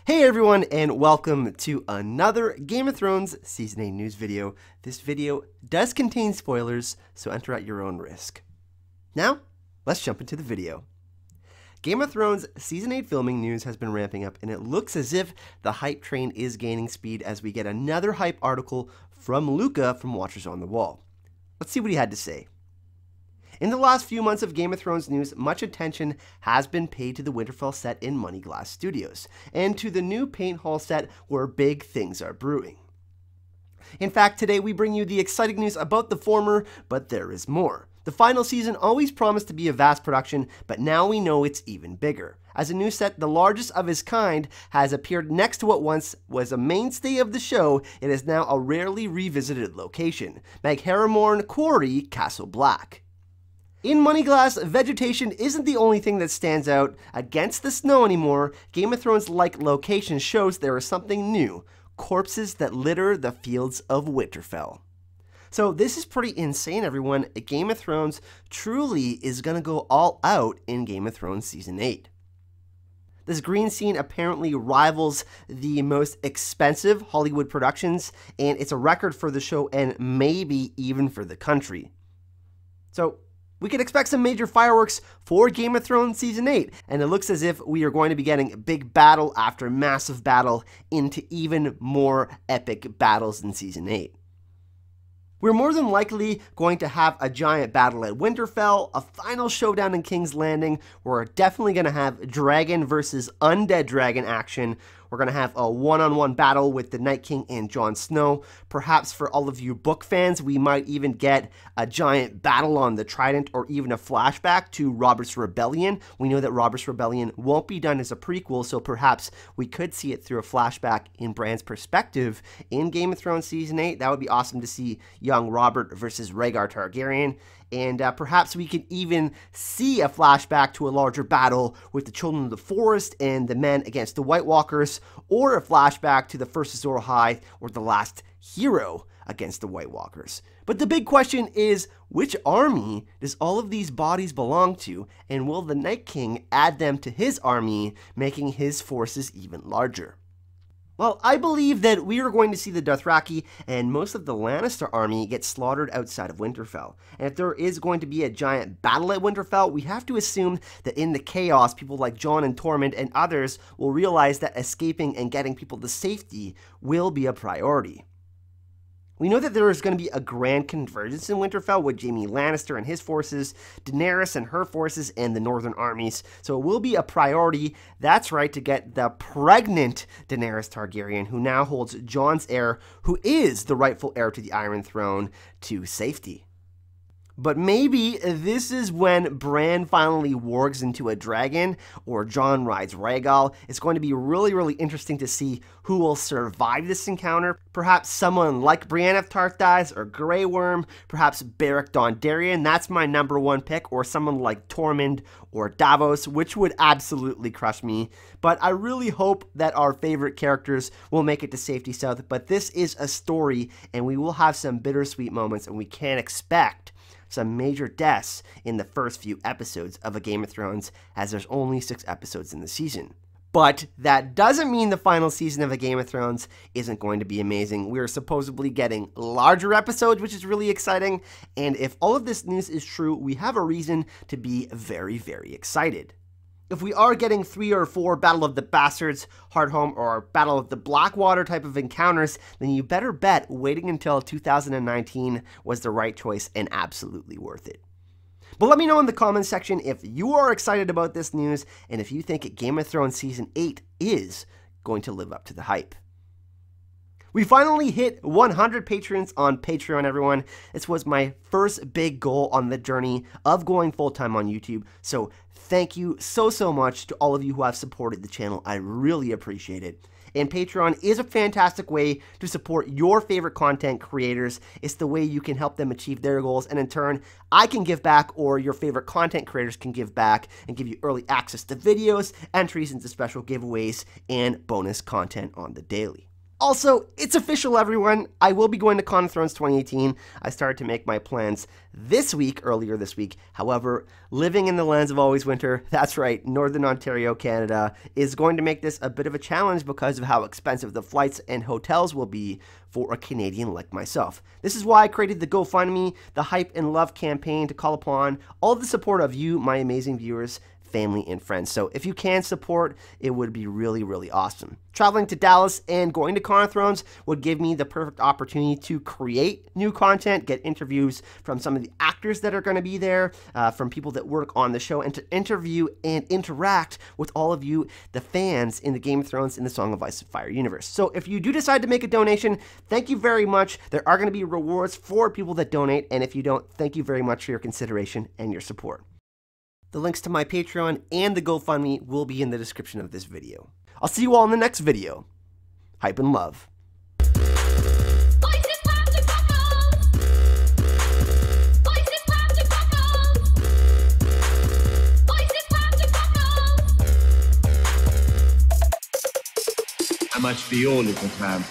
Hey everyone, and welcome to another Game of Thrones Season 8 news video. This video does contain spoilers, so enter at your own risk. Now, let's jump into the video. Game of Thrones Season 8 filming news has been ramping up, and it looks as if the hype train is gaining speed as we get another hype article from Luca from Watchers on the Wall. Let's see what he had to say. In the last few months of Game of Thrones news, much attention has been paid to the Winterfell set in Moneyglass Studios, and to the new Paint Hall set where big things are brewing. In fact, today we bring you the exciting news about the former, but there is more. The final season always promised to be a vast production, but now we know it's even bigger. As a new set, the largest of its kind, has appeared next to what once was a mainstay of the show. It is now a rarely revisited location, Magharamorn Quarry, Castle Black. In Moneyglass, vegetation isn't the only thing that stands out against the snow anymore. Game of Thrones-like location shows there is something new: corpses that litter the fields of Winterfell. So this is pretty insane, everyone. Game of Thrones truly is gonna go all out in Game of Thrones Season 8. This green scene apparently rivals the most expensive Hollywood productions, and it's a record for the show and maybe even for the country. So we can expect some major fireworks for Game of Thrones Season 8, and it looks as if we are going to be getting big battle after massive battle into even more epic battles in Season 8. We're more than likely going to have a giant battle at Winterfell, a final showdown in King's Landing. We're definitely going to have dragon versus undead dragon action. We're going to have a one-on-one battle with the Night King and Jon Snow. Perhaps for all of you book fans, we might even get a giant battle on the Trident or even a flashback to Robert's Rebellion. We know that Robert's Rebellion won't be done as a prequel, so perhaps we could see it through a flashback in Bran's perspective in Game of Thrones Season 8. That would be awesome to see young Robert versus Rhaegar Targaryen. And perhaps we could even see a flashback to a larger battle with the Children of the Forest and the men against the White Walkers, or a flashback to the First Azor Ahai or the last hero against the White Walkers. But the big question is, which army does all of these bodies belong to, and will the Night King add them to his army, making his forces even larger? Well, I believe that we are going to see the Dothraki and most of the Lannister army get slaughtered outside of Winterfell. And if there is going to be a giant battle at Winterfell, we have to assume that in the chaos, people like Jon and Tormund and others will realize that escaping and getting people to safety will be a priority. We know that there is going to be a grand convergence in Winterfell with Jaime Lannister and his forces, Daenerys and her forces, and the northern armies. So it will be a priority, that's right, to get the pregnant Daenerys Targaryen, who now holds Jon's heir, who is the rightful heir to the Iron Throne, to safety. But maybe this is when Bran finally wargs into a dragon, or Jon rides Rhaegal. It's going to be really interesting to see who will survive this encounter. Perhaps someone like Brienne of Tarth dies, or Grey Worm, perhaps Beric Dondarrion, that's my #1 pick, or someone like Tormund or Davos, which would absolutely crush me. But I really hope that our favorite characters will make it to safety south, but this is a story, and we will have some bittersweet moments, and we can expect some major deaths in the first few episodes of a Game of Thrones, as there's only 6 episodes in the season. But that doesn't mean the final season of a Game of Thrones isn't going to be amazing. We're supposedly getting larger episodes, which is really exciting, and if all of this news is true, we have a reason to be very excited. If we are getting 3 or 4 Battle of the Bastards, Hardhome, or Battle of the Blackwater type of encounters, then you better bet waiting until 2019 was the right choice and absolutely worth it. But let me know in the comments section if you are excited about this news and if you think Game of Thrones Season 8 is going to live up to the hype. We finally hit 100 patrons on Patreon, everyone. This was my first big goal on the journey of going full-time on YouTube, so thank you so much to all of you who have supported the channel. I really appreciate it. And Patreon is a fantastic way to support your favorite content creators. It's the way you can help them achieve their goals, and in turn, I can give back, or your favorite content creators can give back and give you early access to videos, entries into special giveaways, and bonus content on the daily. Also, it's official, everyone. I will be going to Con of Thrones 2018. I started to make my plans earlier this week. However, living in the lands of always winter, that's right, Northern Ontario, Canada, is going to make this a bit of a challenge because of how expensive the flights and hotels will be for a Canadian like myself. This is why I created the GoFundMe, the Hype and Love campaign to call upon all the support of you, my amazing viewers, family, and friends. So if you can support, it would be really, really awesome. Traveling to Dallas and going to Con of Thrones would give me the perfect opportunity to create new content, get interviews from some of the actors that are going to be there, from people that work on the show, and to interview and interact with all of you, the fans in the Game of Thrones and the Song of Ice and Fire universe. So if you do decide to make a donation, thank you very much. There are going to be rewards for people that donate, and if you don't, thank you very much for your consideration and your support. The links to my Patreon and the GoFundMe will be in the description of this video. I'll see you all in the next video. Hype and love. How much for your little fam?